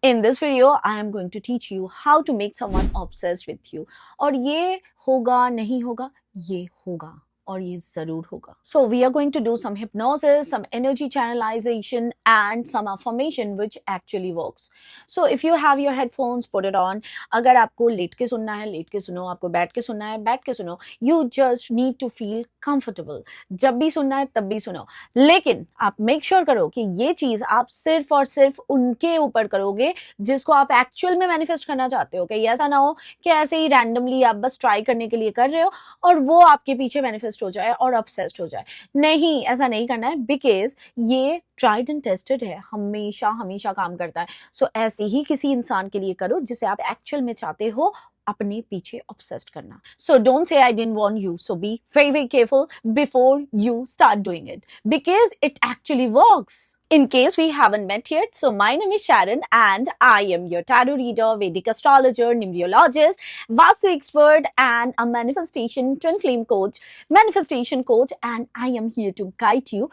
In this video, I am going to teach you how to make someone obsessed with you. और ये होगा नहीं होगा, ये होगा और ये जरूर होगा. So we are going to do some hypnosis, some energy channelization and some affirmation which actually works. So if you have your headphones, put it on. अगर आपको लेट के सुनना है लेट के सुनो, आपको बैठ के सुनना है बैठ के सुनो. You just need to feel comfortable. जब भी सुनना है तब भी सुनो. लेकिन आप मेक श्योर करो कि ये चीज आप सिर्फ और सिर्फ उनके ऊपर करोगे जिसको आप एक्चुअल में मैनिफेस्ट करना चाहते हो. कि ऐसा ना हो कि ऐसे ही रैंडमली आप बस ट्राई करने के लिए कर रहे हो और वो आपके पीछे मैनिफेस्ट हो जाए और ऑब्सेस्ड हो जाए. नहीं, ऐसा नहीं करना है, बिकॉज ये ट्राइड एंड टेस्टेड है, हमेशा हमेशा काम करता है. सो ऐसे ही किसी इंसान के लिए करो जिसे आप एक्चुअल में चाहते हो अपने पीछे ऑब्सेस्ड करना. So don't say I didn't warn you. So be very very careful before you start doing it because it actually works. In case we haven't met yet, so my name is Sharon and I am your tarot reader, Vedic astrologer, numerologist, Vastu expert and a manifestation twin flame coach, manifestation coach, and I am here to guide you.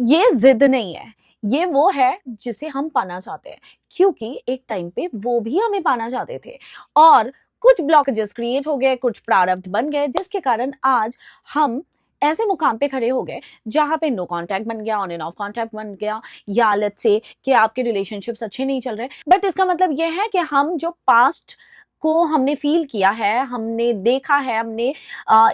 ये जिद नहीं है, ये वो है जिसे हम पाना चाहते हैं क्योंकि एक टाइम पे वो भी हमें पाना चाहते थे और कुछ ब्लॉकेजेस क्रिएट हो गए, कुछ प्रारब्ध बन गए जिसके कारण आज हम ऐसे मुकाम पे खड़े हो गए जहां पे नो कांटेक्ट बन गया, ऑन एंड ऑफ कांटेक्ट बन गया, या लेट्स से कि आपके रिलेशनशिप्स अच्छे नहीं चल रहे. बट इसका मतलब यह है कि हम जो पास्ट को हमने फील किया है, हमने देखा है, हमने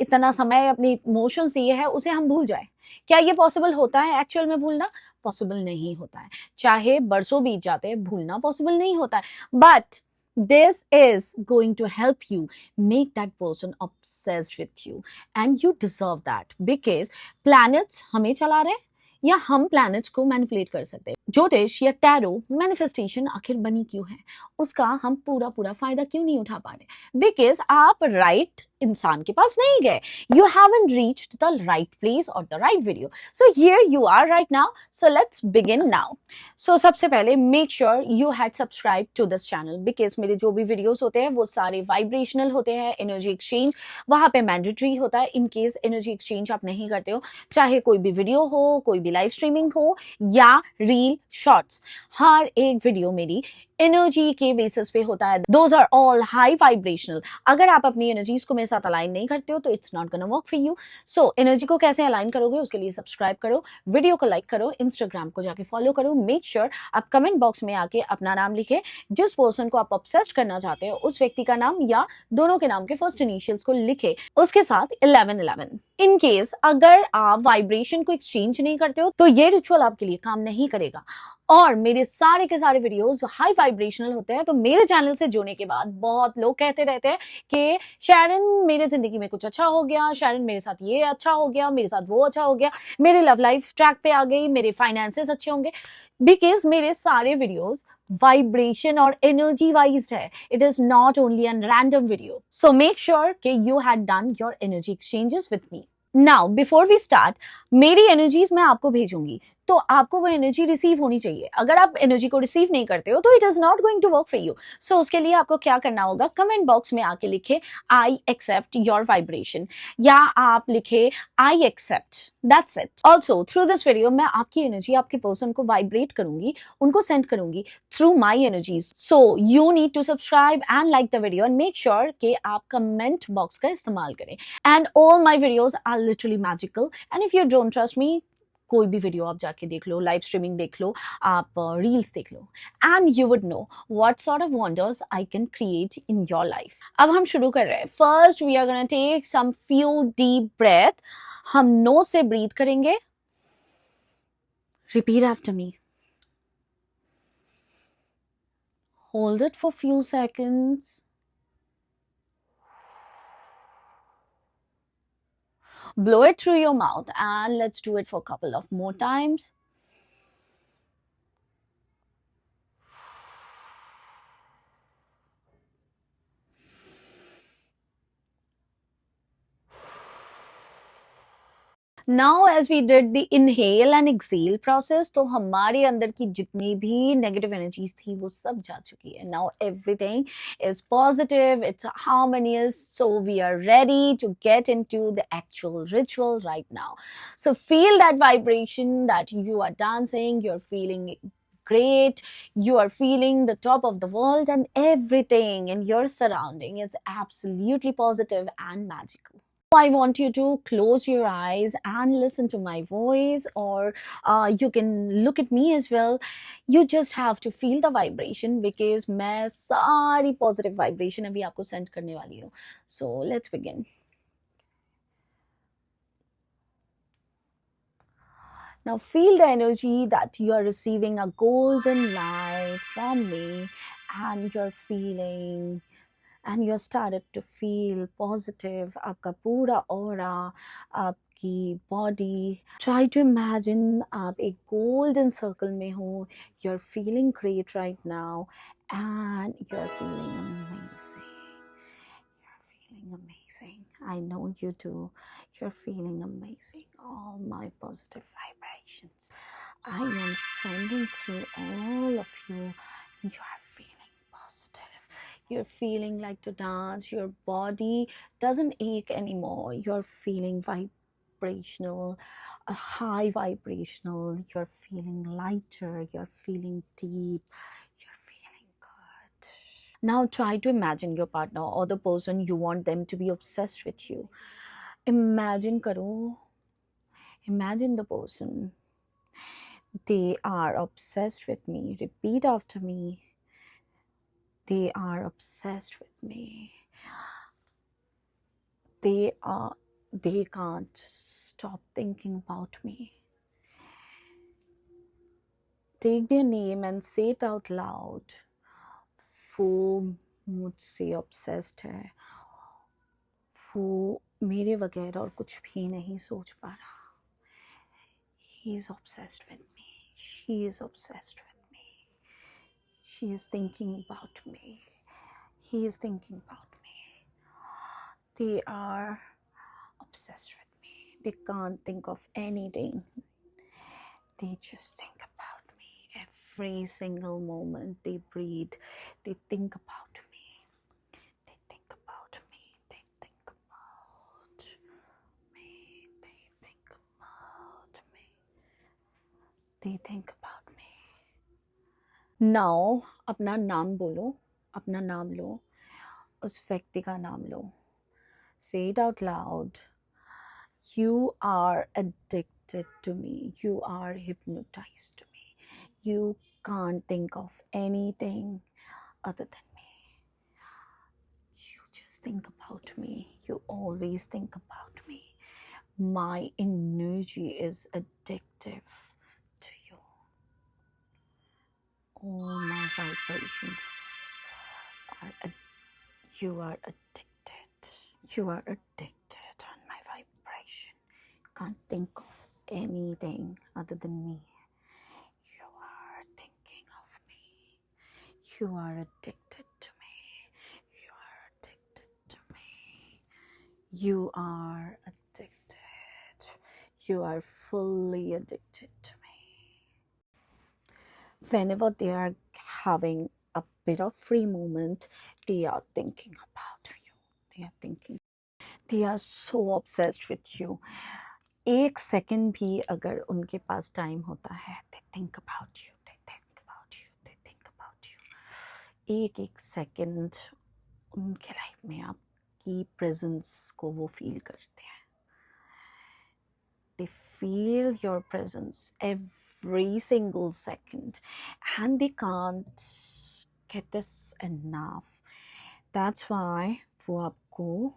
इतना समय अपने इमोशंस दिए है, उसे हम भूल जाए. क्या ये पॉसिबल होता है एक्चुअल में भूलना? पॉसिबल नहीं होता है. चाहे बरसों बीत जाते हैं, भूलना पॉसिबल नहीं होता है. But this is going to help you make that person obsessed with you and you deserve that because planets हमें चला रहे हैं या हम planets को manipulate कर सकते हैं. ज्योतिष या टैरो मैनिफेस्टेशन आखिर बनी क्यों है, उसका हम पूरा फायदा क्यों नहीं उठा पा रहे? बिकॉज आप राइट इंसान के पास नहीं गए. You haven't reached the right place और the right video. So here you are right now. So let's begin now. So सबसे पहले make sure you had subscribe to this channel because मेरे जो भी वीडियोस होते हैं वो सारे वाइब्रेशनल होते हैं. एनर्जी एक्सचेंज वहां पे मैंडेटरी होता है. इन केस एनर्जी एक्सचेंज आप नहीं करते हो, चाहे कोई भी वीडियो हो, कोई भी लाइव स्ट्रीमिंग हो या रील शॉर्ट्स, हर एक वीडियो मेरी एनर्जी के बेसिस पे होता है. Those are all high vibrational. अगर आप अपनी एनर्जीज को मेरे साथ अलाइन नहीं करते हो तो it's not gonna work for you. So energy को कैसे अलाइन करोगे उसके लिए सब्सक्राइब करो, वीडियो को लाइक करो, इंस्टाग्राम को जाके फॉलो करो. मेक श्योर आप कमेंट बॉक्स में आके अपना नाम लिखे, जिस पर्सन को आप ऑब्सेस्ड करना चाहते हो उस व्यक्ति का नाम या दोनों के नाम के फर्स्ट इनिशियल्स को लिखे, उसके साथ 1111. इन केस अगर आप वाइब्रेशन को एक्सचेंज नहीं करते हो तो ये रिचुअल आपके लिए काम नहीं करेगा. और मेरे सारे के सारे वीडियोस हाई वाइब्रेशनल होते हैं. तो मेरे चैनल से जुड़ने के बाद बहुत लोग कहते रहते हैं कि शैरन मेरे जिंदगी में कुछ अच्छा हो गया, शैरन मेरे साथ ये अच्छा हो गया, मेरे साथ वो अच्छा हो गया, मेरी लव लाइफ ट्रैक पे आ गई, मेरे फाइनेंसेस अच्छे होंगे. बिकॉज मेरे सारे वीडियोस वाइब्रेशन और एनर्जी वाइज्ड है. It is not only an random video. So make sure कि you had done your energy exchanges with me. Now before we start, मेरी एनर्जीज मैं आपको भेजूंगी तो आपको वो एनर्जी रिसीव होनी चाहिए. अगर आप एनर्जी को रिसीव नहीं करते हो तो it is not going to work for you. So उसके लिए आपको क्या करना होगा, कमेंट बॉक्स में आके लिखे आई एक्सेप्ट योर वाइब्रेशन या आप लिखे I accept. That's it. Also through this video मैं आपकी एनर्जी आपके पर्सन को वाइब्रेट करूंगी, उनको सेंड करूंगी through my energies. So you need to subscribe and like the video and make sure कि आप कमेंट बॉक्स का इस्तेमाल करें. And all my videos are literally magical. And if you don't trust me, कोई भी video आप जाके देख लो, लाइव स्ट्रीमिंग देख लो, आप रील्स देख लो, and you would know what sort of wonders I can create in your life. अब हम शुरू कर रहे हैं. First we are gonna take some few deep breath. हम नोज से ब्रीथ करेंगे. Repeat after me. Hold it for few seconds. Blow it through your mouth and let's do it for a couple of more times. Now as we did the inhale and exhale process, तो हमारे अंदर की जितनी भी negative energies थी वो सब जा चुकी है. Now everything is positive, it's harmonious, so we are ready to get into the actual ritual right now. So feel that vibration that you are dancing, you're feeling great, you are feeling the top of the world, and everything in your surrounding is absolutely positive and magical. I want you to close your eyes and listen to my voice, or you can look at me as well. You just have to feel the vibration, because मैं सारी positive vibration अभी आपको send करने वाली हूँ. So let's begin. Now feel the energy that you are receiving a golden light from me, and you're feeling, and you started to feel positive. आपका पूरा aura, आपकी body. Try to imagine आप एक golden circle में हो. You're feeling great right now, and you're feeling amazing. Feeling amazing. I know you do. You're feeling amazing. All my positive vibrations I am sending to all of you. You are feeling positive. You're feeling like to dance. Your body doesn't ache anymore. You're feeling vibrational, high vibrational. You're feeling lighter. You're feeling deep. You're feeling good. Now try to imagine your partner or the person you want them to be obsessed with you. Imagine karo. Imagine the person. They are obsessed with me. Repeat after me. They are obsessed with me. They can't stop thinking about me. Take their name and say it out loud. वो मुझसे obsessed है. वो मेरे बगैर और कुछ भी नहीं सोच पा रहा. He is obsessed with me. She is obsessed with me. She is thinking about me. He is thinking about me. They are obsessed with me. They can't think of anything. They just think about me. Every single moment they breathe, they think about me. They think about me. They think about me. They think about me. They think about me. Now, अपना नाम बोलो, अपना नाम लो, उस व्यक्ति का नाम लो. Say it out loud. You are addicted to me. You are hypnotized to me. You can't think of anything other than me. You just think about me. You always think about me. My energy is addictive to you. All my vibrations are you are addicted. You are addicted on my vibration. You can't think of anything other than me. You are thinking of me. You are addicted to me. You are addicted to me. You are addicted. You are fully addicted to me. Whenever they are having a bit of free moment, they are thinking about you. They are thinking. They are so obsessed with you. एक second भी अगर उनके पास time होता है, they think about you. They think about you. They think about you. एक second उनके life में आपकी प्रेजेंस को वो फील करते हैं. They feel your presence every single second, and they can't get this enough. That's why वो आपको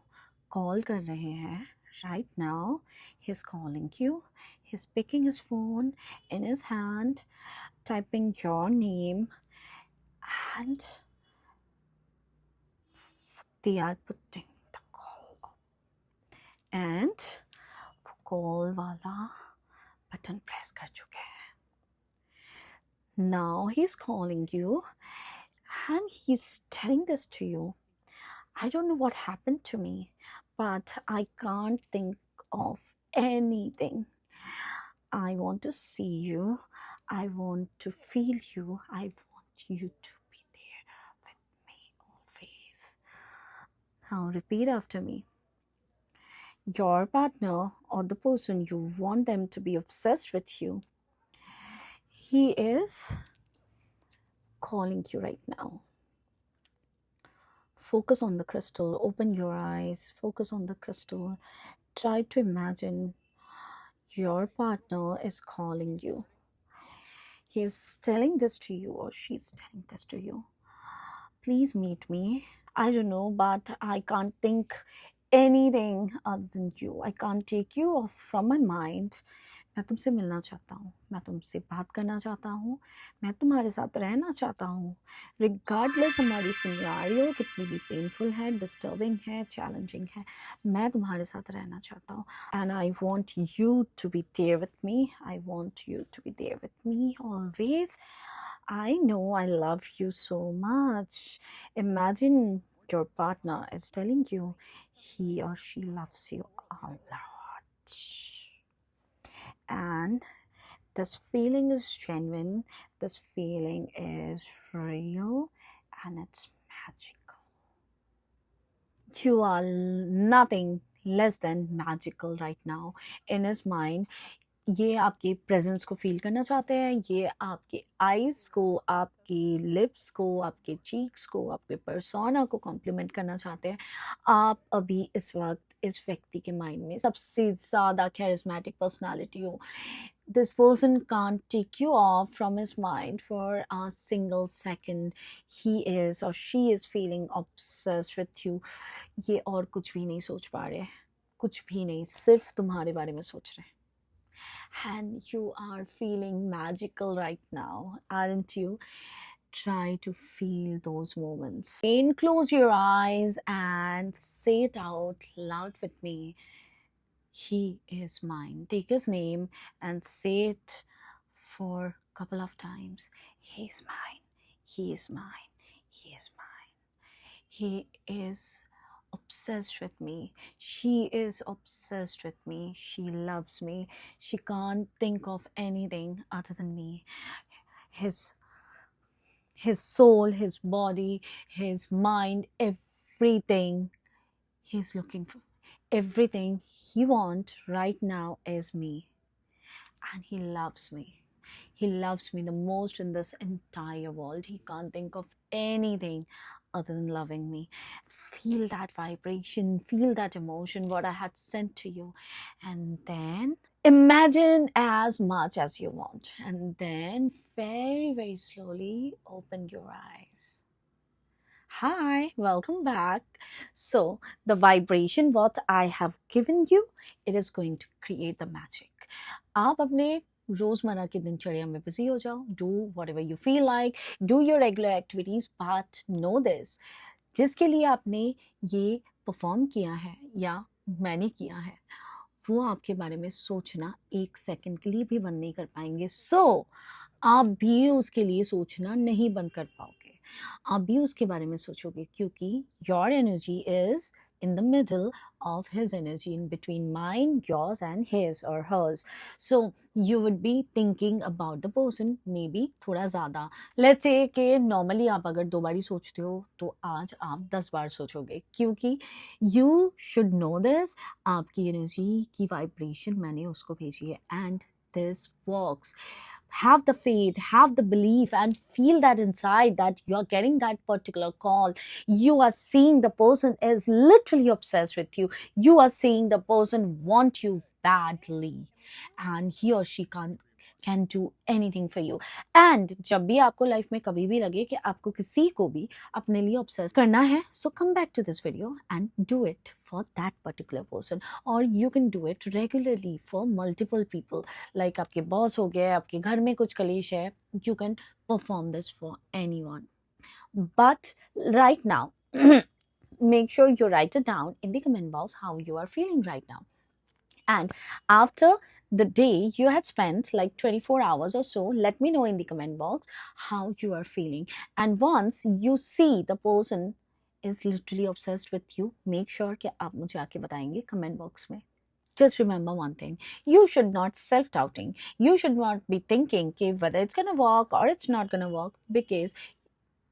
कॉल कर रहे हैं. Right now, he's calling you. He's picking his phone in his hand, typing your name, and they are putting the call up. And वो call वाला button press कर चुके हैं. Now he's calling you, and he's telling this to you. I don't know what happened to me, but I can't think of anything. I want to see you. I want to feel you. I want you to be there with me always. Now repeat after me. Your partner or the person you want them to be obsessed with you, he is calling you right now. Focus on the crystal, open your eyes, focus on the crystal. Try to imagine your partner is calling you. He is telling this to you, or she's telling this to you. Please meet me. I don't know, but I can't think anything other than you. I can't take you off from my mind. मैं तुमसे मिलना चाहता हूँ, मैं तुमसे बात करना चाहता हूँ, मैं तुम्हारे साथ रहना चाहता हूँ, रिगार्डलेस हमारी सिनेरियो कितनी भी पेनफुल है, डिस्टर्बिंग है, चैलेंजिंग है, मैं तुम्हारे साथ रहना चाहता हूँ. And I want you to be there with me, I want you to be there with me always. I know I love you so much. Imagine your partner is telling you he or she loves you a lot. And this feeling is genuine, this feeling is real, and it's magical. You are nothing less than magical right now. In his mind, ये आपके presence को feel करना चाहते हैं, ये आपके eyes को, आपकी लिप्स को, आपके चीक्स को, आपके पर्सोना को कॉम्प्लीमेंट करना चाहते हैं. आप अभी इस वक्त इस व्यक्ति के माइंड में सबसे ज़्यादा कैरिस्मेटिक पर्सनालिटी हो. This person can't take you off from his mind for a single second. He is or she is feeling obsessed with you. ये और कुछ भी नहीं सोच पा रहे, कुछ भी नहीं, सिर्फ तुम्हारे बारे में सोच रहे. And you are feeling magical right now, aren't you? Try to feel those moments. And close your eyes and say it out loud with me. He is mine. Take his name and say it for a couple of times. He is mine. He is mine. He is mine. He is obsessed with me. She is obsessed with me. She loves me. She can't think of anything other than me. His soul, his body, his mind, everything he's looking for, everything he wants right now is me. And he loves me. He loves me the most in this entire world. He can't think of anything other than loving me. Feel that vibration, feel that emotion, what I had sent to you. And then imagine as much as you want. And then very, very slowly open your eyes. Hi, welcome back. So the vibration what I have given you, it is going to create the magic. आप अपने रोजमर्रा की दिनचर्या में busy हो जाओ. Do whatever you feel like, do your regular activities, but know this, जिसके लिए आपने ये परफॉर्म किया है या मैंने किया है, वो आपके बारे में सोचना एक सेकंड के लिए भी बंद नहीं कर पाएंगे. So आप भी उसके लिए सोचना नहीं बंद कर पाओगे. आप भी उसके बारे में सोचोगे, क्योंकि your energy is in the middle of his energy, in between mine, yours and his or hers. So you would be thinking about the person maybe थोड़ा ज़्यादा. Let's say कि normally आप अगर 2 बार ही सोचते हो तो आज आप 10 बार सोचोगे, क्योंकि you should know this, आपकी energy की vibration मैंने उसको भेजी है. And this works. Have the faith, have the belief, and feel that inside that you're getting that particular call. You are seeing the person is literally obsessed with you. You are seeing the person want you badly, and he or she can do anything for you. And जब भी आपको life में कभी भी लगे कि आपको किसी को भी अपने लिए obsess करना है, so come back to this video and do it for that particular person, or you can do it regularly for multiple people. Like आपके बॉस हो गए, आपके घर में कुछ कलेश है, you can perform this for anyone. But right now, make sure you write it down in the comment box how you are feeling right now. And after the day you had spent like 24 hours or so, let me know in the comment box how you are feeling. And once you see the person is literally obsessed with you, make sure कि आप मुझे आके बताएंगे comment box में. Just remember one thing, you should not self-doubting. You should not be thinking कि whether it's gonna work or it's not gonna work, because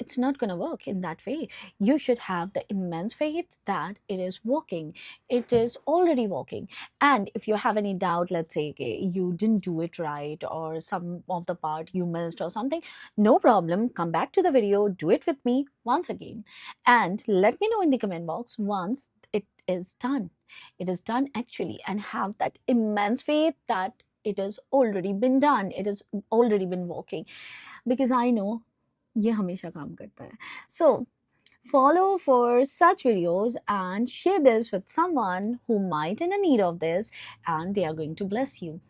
it's not going to work in that way. You should have the immense faith that it is working. It is already working. And if you have any doubt, let's say okay, you didn't do it right or some of the part you missed or something, no problem. Come back to the video, do it with me once again, and let me know in the comment box once it is done. It is done actually, and have that immense faith that it has already been done. It has already been working, because I know ये हमेशा काम करता है. So follow for such videos and share this with someone who might in a need of this, and they are going to bless you.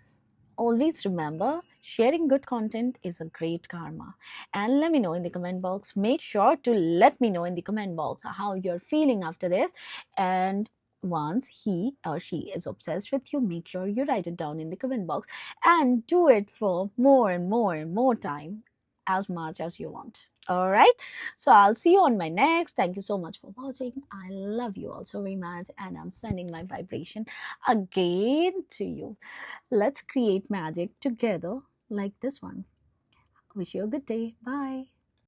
Always remember, sharing good content is a great karma. And let me know in the comment box. Make sure to let me know in the comment box how you're feeling after this. And once he or she is obsessed with you, make sure you write it down in the comment box and do it for more and more and more time, as much as you want. All right, so I'll see you on my next. Thank you so much for watching. I love you all so very much, and I'm sending my vibration again to you. Let's create magic together like this one. Wish you a good day. Bye.